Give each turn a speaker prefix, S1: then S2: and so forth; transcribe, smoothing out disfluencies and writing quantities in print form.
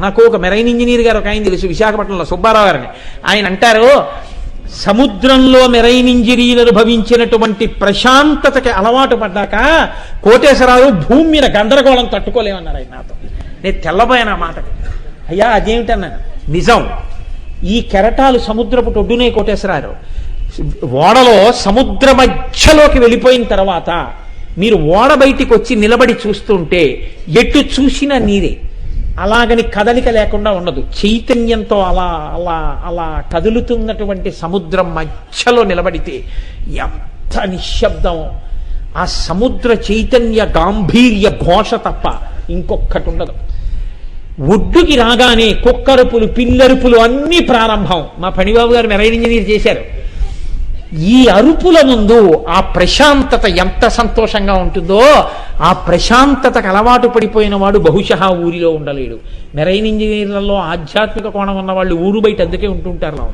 S1: నాకు ఒక marine engineer గారు ఒక ఆయన తెలుసు, విశాఖపట్నంలో సుబ్బారావు గారిని. ఆయన అంటారు, సముద్రంలో మెరైన్ ఇంజనీర్లు భవించినటువంటి ప్రశాంతతకి అలవాటు పడ్డాక కోటేశ్వరరావు భూమి మీద గందరగోళం తట్టుకోలేమన్నారు ఆయన నాతో. నేను తెల్లబోయాను ఆ మాటకి. అయ్యా అదేమిటన్నాను. నిజం. ఈ కెరటాలు సముద్రపు ఒడ్డునే కోటేశ్వరరావు. ఓడలో సముద్ర మధ్యలోకి వెళ్ళిపోయిన తర్వాత మీరు ఓడ బయటికి వచ్చి నిలబడి చూస్తుంటే ఎటు చూసినా నీరే. అలాగని కదలిక లేకుండా ఉండదు. చైతన్యంతో అలా అలా అలా కదులుతున్నటువంటి సముద్రం మధ్యలో నిలబడితే ఎంత నిశ్శబ్దం. ఆ సముద్ర చైతన్య గాంభీర్య ఘోష తప్ప ఇంకొక్కటి ఉండదు. ఒడ్డుకి రాగానే కుక్కరుపులు పిల్లరుపులు అన్నీ ప్రారంభం. మా పణిబాబు గారు మెరైన్ ఇంజనీర్ చేశారు. ఈ అరుపుల ముందు ఆ ప్రశాంతత ఎంత సంతోషంగా ఉంటుందో, ఆ ప్రశాంతతకు అలవాటు పడిపోయిన వాడు బహుశా ఊరిలో ఉండలేడు. మెరైన్ ఇంజనీర్లలో ఆధ్యాత్మిక కోణం ఉన్న వాళ్ళు ఊరు బయట అందుకే ఉంటుంటారు.